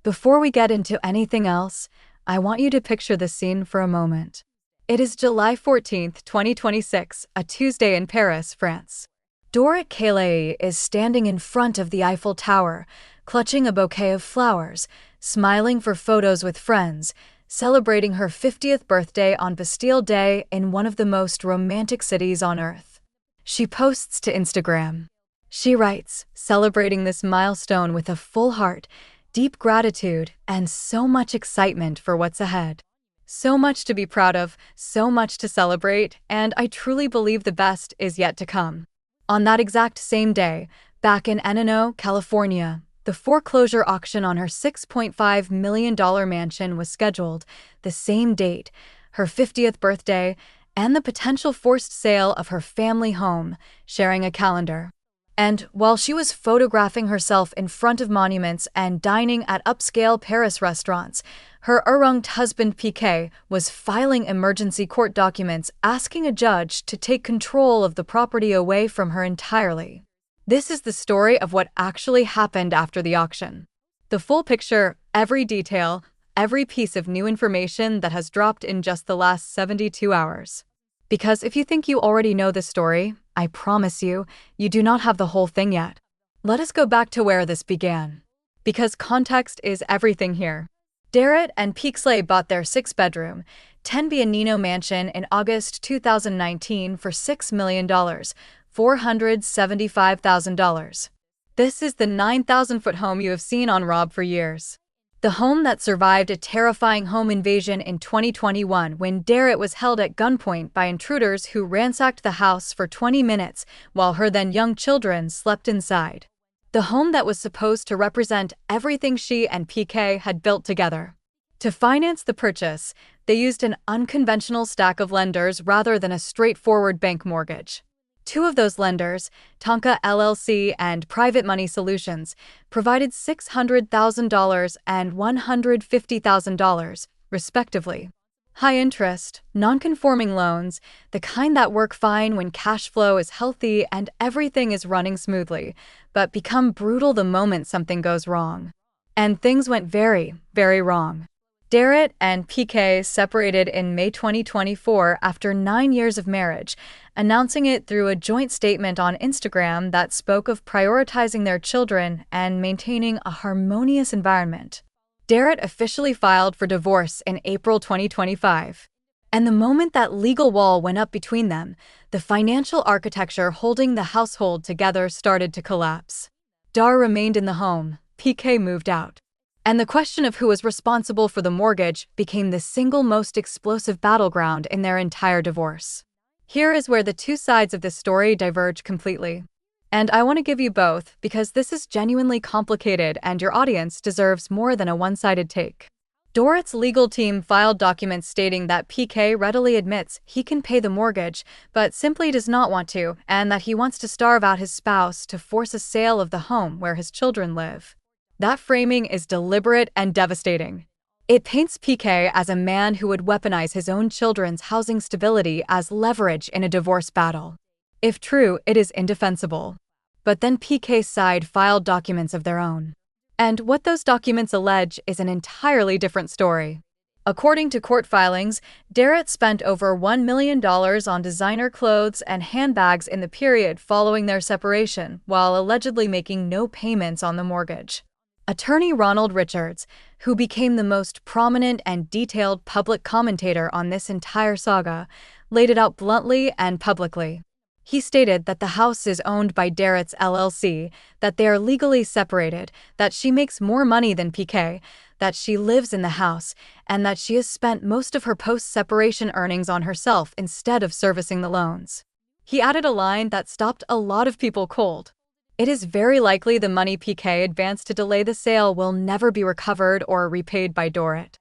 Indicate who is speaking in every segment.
Speaker 1: Before we get into anything else, I want you to picture this scene for a moment. It is July 14th, 2026, a Tuesday in Paris, France. Dorit Kemsley is standing in front of the Eiffel Tower, clutching a bouquet of flowers, smiling for photos with friends, celebrating her 50th birthday on Bastille Day in one of the most romantic cities on earth. She posts to Instagram. She writes, celebrating this milestone with a full heart, deep gratitude, and so much excitement for what's ahead. So much to be proud of, so much to celebrate, and I truly believe the best is yet to come. On that exact same day, back in Enino, California, the foreclosure auction on her $6.5 million mansion was scheduled, the same date, her 50th birthday, and the potential forced sale of her family home, sharing a calendar. And while she was photographing herself in front of monuments and dining at upscale Paris restaurants, her errunged husband PK was filing emergency court documents asking a judge to take control of the property away from her entirely. This is the story of what actually happened after the auction. The full picture, every detail, every piece of new information that has dropped in just the last 72 hours. Because if you think you already know the story, I promise you, you do not have the whole thing yet. Let us go back to where this began. Because context is everything here. Dorit and Kemsley bought their 6-bedroom, 10-Biennial mansion in August 2019 for $6 million, $475,000. This is the 9,000-foot home you have seen on RHOBH for years. The home that survived a terrifying home invasion in 2021 when Dorit was held at gunpoint by intruders who ransacked the house for 20 minutes while her then young children slept inside. The home that was supposed to represent everything she and PK had built together. To finance the purchase, they used an unconventional stack of lenders rather than a straightforward bank mortgage. Two of those lenders, Tonka LLC and Private Money Solutions, provided $600,000 and $150,000, respectively. High-interest, non-conforming loans, the kind that work fine when cash flow is healthy and everything is running smoothly, but become brutal the moment something goes wrong. And things went very, very wrong. Dorit and PK separated in May 2024 after 9 years of marriage, announcing it through a joint statement on Instagram that spoke of prioritizing their children and maintaining a harmonious environment. Dorit officially filed for divorce in April 2025. And the moment that legal wall went up between them, the financial architecture holding the household together started to collapse. Dar remained in the home, PK moved out. And the question of who was responsible for the mortgage became the single most explosive battleground in their entire divorce. Here is where the two sides of this story diverge completely. And I want to give you both because this is genuinely complicated and your audience deserves more than a one-sided take. Dorit's legal team filed documents stating that PK readily admits he can pay the mortgage, but simply does not want to, and that he wants to starve out his spouse to force a sale of the home where his children live. That framing is deliberate and devastating. It paints PK as a man who would weaponize his own children's housing stability as leverage in a divorce battle. If true, it is indefensible. But then PK's side filed documents of their own. And what those documents allege is an entirely different story. According to court filings, Dorit spent over $1 million on designer clothes and handbags in the period following their separation, while allegedly making no payments on the mortgage. Attorney Ronald Richards, who became the most prominent and detailed public commentator on this entire saga, laid it out bluntly and publicly. He stated that the house is owned by Dorit's LLC, that they are legally separated, that she makes more money than PK, that she lives in the house, and that she has spent most of her post-separation earnings on herself instead of servicing the loans. He added a line that stopped a lot of people cold. It is very likely the money PK advanced to delay the sale will never be recovered or repaid by Dorit.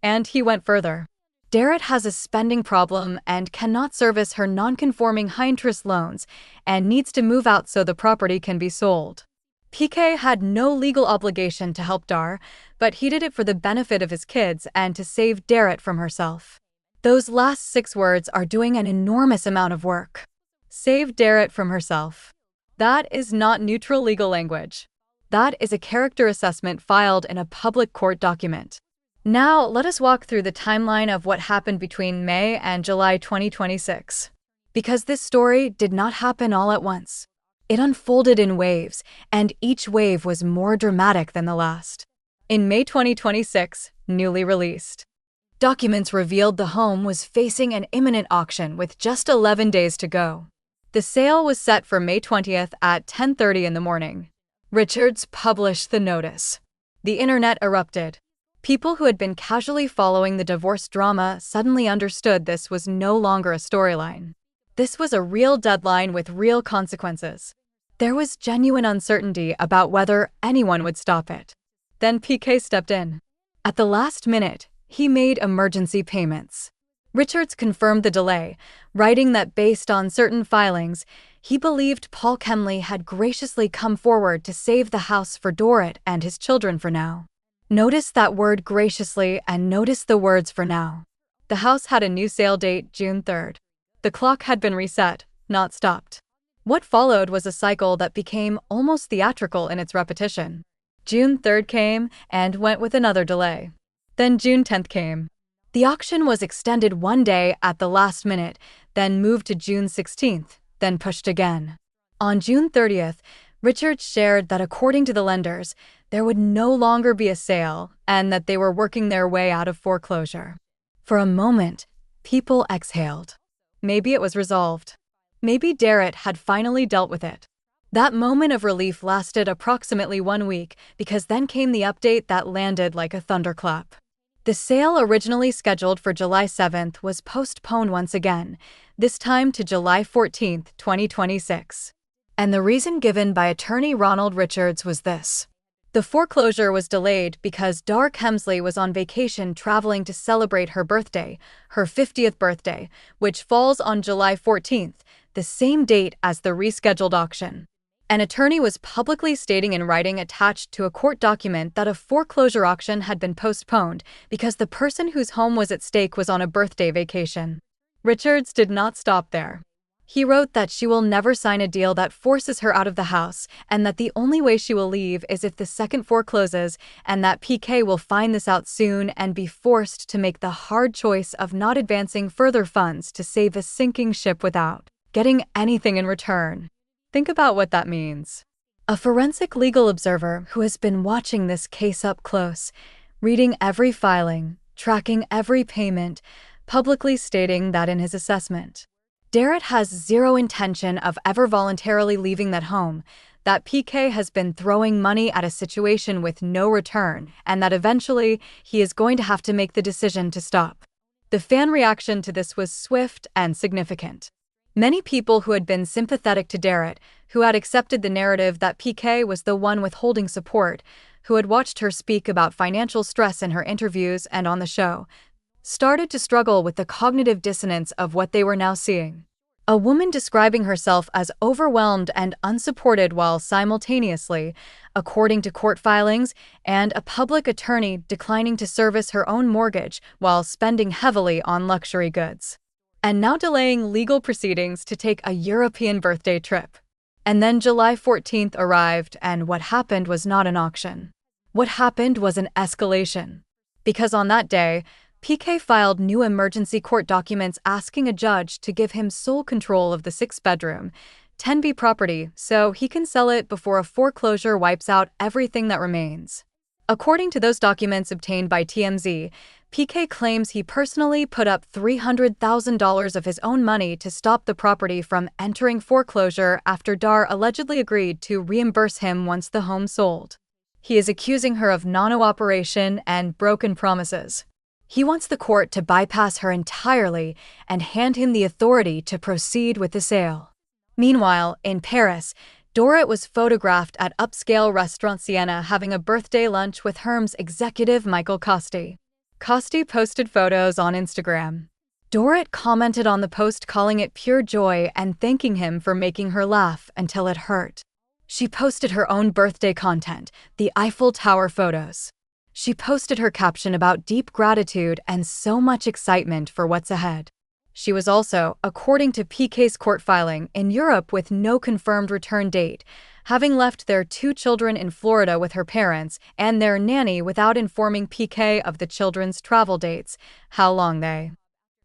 Speaker 1: And he went further. Dorit has a spending problem and cannot service her non-conforming high-interest loans and needs to move out so the property can be sold. PK had no legal obligation to help Dar, but he did it for the benefit of his kids and to save Dorit from herself. Those last 6 words are doing an enormous amount of work. Save Dorit from herself. That is not neutral legal language. That is a character assessment filed in a public court document. Now, let us walk through the timeline of what happened between May and July 2026. Because this story did not happen all at once. It unfolded in waves, and each wave was more dramatic than the last. In May 2026, newly released, documents revealed the home was facing an imminent auction with just 11 days to go. The sale was set for May 20th at 10:30 in the morning. Richards published the notice. The internet erupted. People who had been casually following the divorce drama suddenly understood this was no longer a storyline. This was a real deadline with real consequences. There was genuine uncertainty about whether anyone would stop it. Then PK stepped in. At the last minute, he made emergency payments. Richards confirmed the delay, writing that based on certain filings, he believed Paul Kemsley had graciously come forward to save the house for Dorit and his children for now. Notice that word graciously and notice the words for now. The house had a new sale date, June 3rd. The clock had been reset, not stopped. What followed was a cycle that became almost theatrical in its repetition. June 3rd came and went with another delay. Then June 10th came. The auction was extended one day at the last minute, then moved to June 16th, then pushed again. On June 30th, Richards shared that according to the lenders, there would no longer be a sale and that they were working their way out of foreclosure. For a moment, people exhaled. Maybe it was resolved. Maybe Dorit had finally dealt with it. That moment of relief lasted approximately 1 week because then came the update that landed like a thunderclap. The sale originally scheduled for July 7th was postponed once again, this time to July 14th, 2026. And the reason given by attorney Ronald Richards was this. The foreclosure was delayed because Dorit Kemsley was on vacation traveling to celebrate her birthday, her 50th birthday, which falls on July 14th, the same date as the rescheduled auction. An attorney was publicly stating in writing attached to a court document that a foreclosure auction had been postponed because the person whose home was at stake was on a birthday vacation. Richards did not stop there. He wrote that she will never sign a deal that forces her out of the house and that the only way she will leave is if the second forecloses and that PK will find this out soon and be forced to make the hard choice of not advancing further funds to save a sinking ship without getting anything in return. Think about what that means. A forensic legal observer who has been watching this case up close, reading every filing, tracking every payment, publicly stating that in his assessment, Dorit has zero intention of ever voluntarily leaving that home, that PK has been throwing money at a situation with no return, and that eventually he is going to have to make the decision to stop. The fan reaction to this was swift and significant. Many people who had been sympathetic to Dorit, who had accepted the narrative that PK was the one withholding support, who had watched her speak about financial stress in her interviews and on the show, started to struggle with the cognitive dissonance of what they were now seeing. A woman describing herself as overwhelmed and unsupported while simultaneously, according to court filings, and a public attorney declining to service her own mortgage while spending heavily on luxury goods. And now delaying legal proceedings to take a European birthday trip. And then July 14th arrived, and what happened was not an auction. What happened was an escalation. Because on that day, PK filed new emergency court documents asking a judge to give him sole control of the 6-bedroom, 10B property so he can sell it before a foreclosure wipes out everything that remains. According to those documents obtained by TMZ, PK claims he personally put up $300,000 of his own money to stop the property from entering foreclosure after Dar allegedly agreed to reimburse him once the home sold. He is accusing her of non-cooperation and broken promises. He wants the court to bypass her entirely and hand him the authority to proceed with the sale. Meanwhile, in Paris, Dorit was photographed at upscale restaurant Sienna having a birthday lunch with Hermès executive Michael Costi. Costi posted photos on Instagram. Dorit commented on the post calling it pure joy and thanking him for making her laugh until it hurt. She posted her own birthday content, the Eiffel Tower photos. She posted her caption about deep gratitude and so much excitement for what's ahead. She was also, according to PK's court filing, in Europe with no confirmed return date, having left their 2 children in Florida with her parents and their nanny without informing PK of the children's travel dates, how long they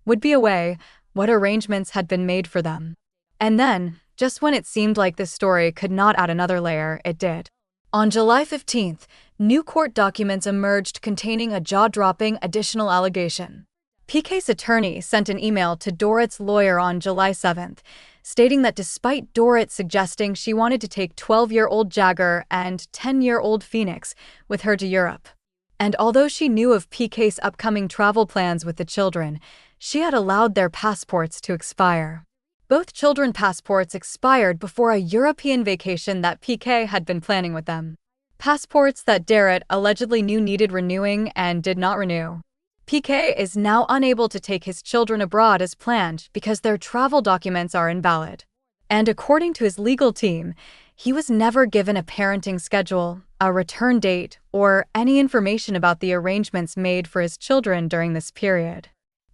Speaker 1: would be away, what arrangements had been made for them. And then, just when it seemed like this story could not add another layer, it did. On July 15th, new court documents emerged containing a jaw-dropping additional allegation. PK's attorney sent an email to Dorit's lawyer on July 7th, stating that despite Dorit suggesting she wanted to take 12-year-old Jagger and 10-year-old Phoenix with her to Europe, and although she knew of PK's upcoming travel plans with the children, she had allowed their passports to expire. Both children passports expired before a European vacation that PK had been planning with them. Passports that Dorit allegedly knew needed renewing and did not renew. PK is now unable to take his children abroad as planned because their travel documents are invalid. And according to his legal team, he was never given a parenting schedule, a return date, or any information about the arrangements made for his children during this period.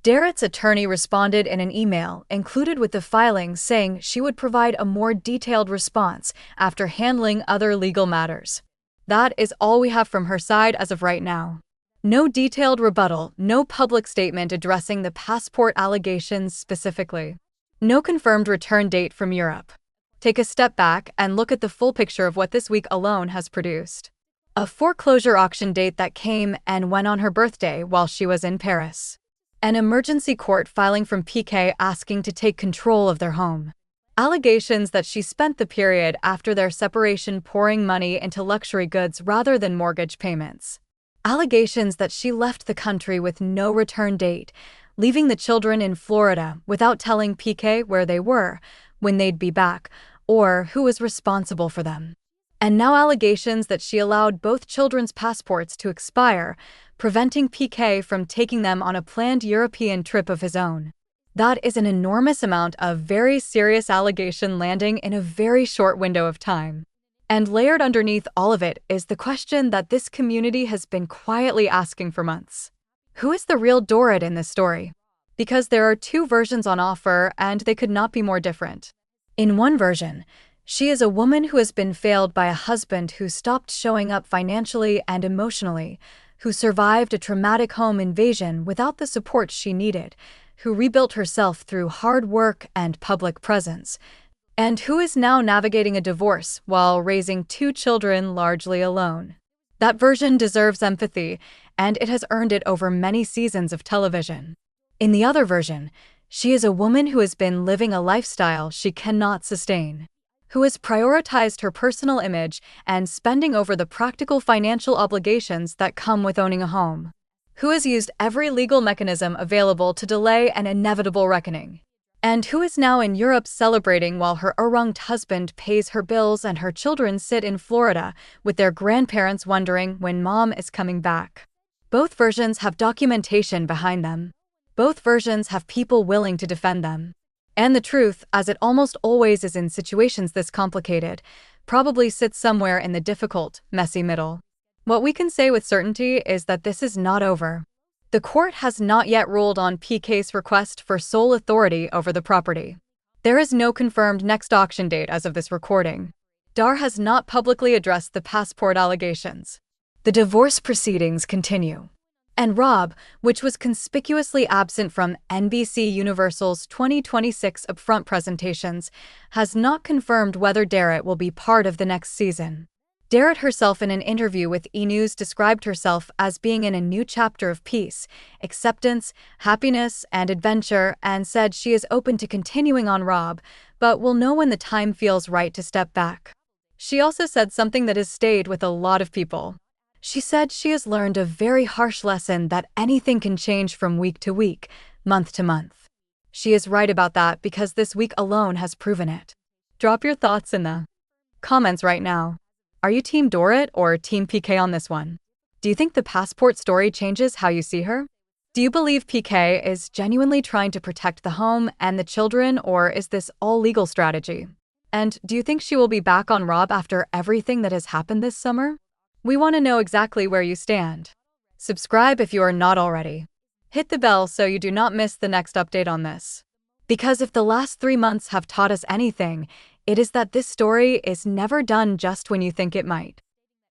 Speaker 1: Dorit's attorney responded in an email included with the filings saying she would provide a more detailed response after handling other legal matters. That is all we have from her side as of right now. No detailed rebuttal, no public statement addressing the passport allegations specifically. No confirmed return date from Europe. Take a step back and look at the full picture of what this week alone has produced. A foreclosure auction date that came and went on her birthday while she was in Paris. An emergency court filing from PK asking to take control of their home. Allegations that she spent the period after their separation pouring money into luxury goods rather than mortgage payments. Allegations that she left the country with no return date, leaving the children in Florida without telling PK where they were, when they'd be back, or who was responsible for them. And now allegations that she allowed both children's passports to expire, preventing PK from taking them on a planned European trip of his own. That is an enormous amount of very serious allegation landing in a very short window of time. And layered underneath all of it is the question that this community has been quietly asking for months. Who is the real Dorit in this story? Because there are 2 versions on offer and they could not be more different. In one version, she is a woman who has been failed by a husband who stopped showing up financially and emotionally, who survived a traumatic home invasion without the support she needed, who rebuilt herself through hard work and public presence, and who is now navigating a divorce while raising 2 children largely alone. That version deserves empathy, and it has earned it over many seasons of television. In the other version, she is a woman who has been living a lifestyle she cannot sustain, who has prioritized her personal image and spending over the practical financial obligations that come with owning a home, who has used every legal mechanism available to delay an inevitable reckoning, and who is now in Europe celebrating while her errunged husband pays her bills and her children sit in Florida with their grandparents wondering when mom is coming back. Both versions have documentation behind them. Both versions have people willing to defend them. And the truth, as it almost always is in situations this complicated, probably sits somewhere in the difficult, messy middle. What we can say with certainty is that this is not over. The court has not yet ruled on PK's request for sole authority over the property. There is no confirmed next auction date as of this recording. Dar has not publicly addressed the passport allegations. The divorce proceedings continue. And RHOBH, which was conspicuously absent from NBC Universal's 2026 upfront presentations, has not confirmed whether Dorit will be part of the next season. Dorit herself in an interview with E! News described herself as being in a new chapter of peace, acceptance, happiness, and adventure, and said she is open to continuing on RHOBH, but will know when the time feels right to step back. She also said something that has stayed with a lot of people. She said she has learned a very harsh lesson that anything can change from week to week, month to month. She is right about that because this week alone has proven it. Drop your thoughts in the comments right now. Are you Team Dorit or Team PK on this one? Do you think the passport story changes how you see her? Do you believe PK is genuinely trying to protect the home and the children, or is this all legal strategy? And do you think she will be back on RHOBH after everything that has happened this summer? We want to know exactly where you stand. Subscribe if you are not already. Hit the bell so you do not miss the next update on this. Because if the last 3 months have taught us anything, It is that this story is never done just when you think it might.